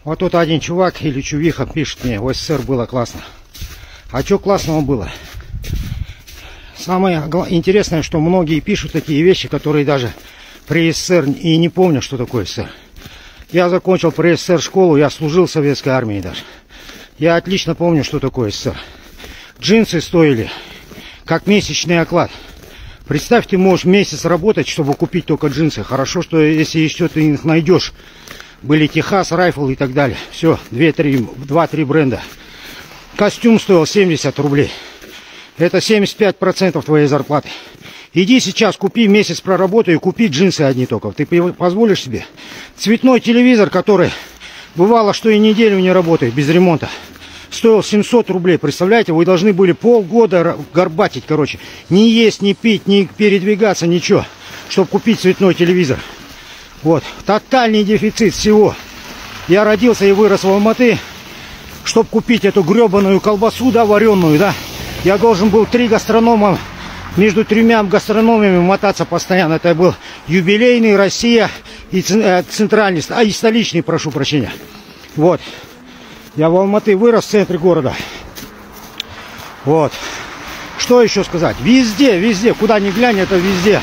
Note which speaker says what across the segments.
Speaker 1: Вот тут один чувак или чувиха пишет мне: в СССР было классно. А что классного было? Самое интересное, что многие пишут такие вещи, которые даже при СССР и не помнят, что такое СССР. Я закончил при СССР школу, я служил в советской армии даже. Я отлично помню, что такое СССР. Джинсы стоили как месячный оклад. Представь, ты можешь месяц работать, чтобы купить только джинсы. Хорошо, что если еще ты их найдешь. Были Техас, Райфл и так далее. Все, 2-3 бренда. Костюм стоил 70 рублей. Это 75% твоей зарплаты. Иди сейчас, купи месяц проработай и купи джинсы одни только. Ты позволишь себе? Цветной телевизор, который бывало, что и неделю не работает без ремонта, стоил 700 рублей. Представляете, вы должны были полгода горбатить, короче. Не есть, не пить, не передвигаться, ничего, чтобы купить цветной телевизор. Вот, тотальный дефицит всего. Я родился и вырос в Алматы, чтобы купить эту гребаную колбасу, да, вареную, да. Я должен был 3 гастронома, между 3 гастрономами мотаться постоянно. Это был юбилейный, Россия и центральный, и столичный, прошу прощения. Вот. Я в Алматы вырос в центре города. Вот. Что еще сказать? Везде, везде, куда ни глянь, это везде.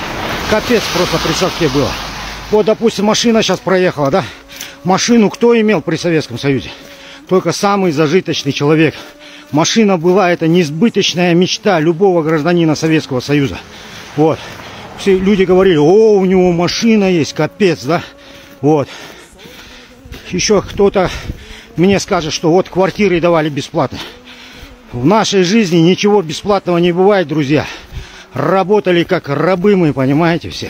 Speaker 1: Капец просто при совке было. Вот, допустим, машина сейчас проехала, да? Машину кто имел при Советском Союзе? Только самый зажиточный человек. Машина была, это несбыточная мечта любого гражданина Советского Союза. Вот. Все люди говорили: о, у него машина есть, капец, да? Вот. Еще кто-то мне скажет, что вот квартиры давали бесплатно. В нашей жизни ничего бесплатного не бывает, друзья. Работали как рабы мы, понимаете, все.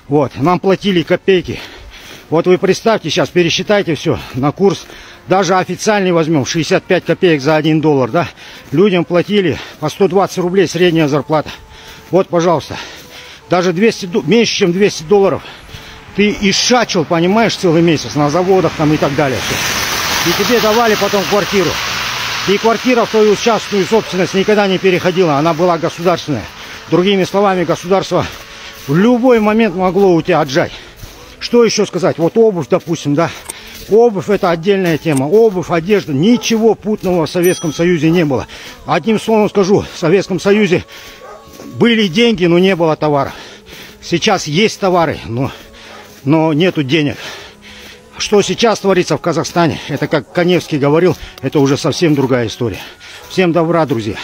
Speaker 1: Вот, нам платили копейки. Вот вы представьте, сейчас пересчитайте все на курс. Даже официальный возьмем, 65 копеек за 1 доллар, да? Людям платили по 120 рублей средняя зарплата. Вот, пожалуйста. Даже 200, меньше, чем 200 долларов. Ты ишачил, понимаешь, целый месяц на заводах там и так далее. Все. И тебе давали потом квартиру. И квартира в твою частную собственность никогда не переходила. Она была государственная. Другими словами, государство в любой момент могло у тебя отжать. Что еще сказать? Вот обувь, допустим, да? Обувь — это отдельная тема. Обувь, одежда. Ничего путного в Советском Союзе не было. Одним словом скажу, в Советском Союзе были деньги, но не было товаров. Сейчас есть товары, но нету денег. Что сейчас творится в Казахстане, это, как Каневский говорил, это уже совсем другая история. Всем добра, друзья.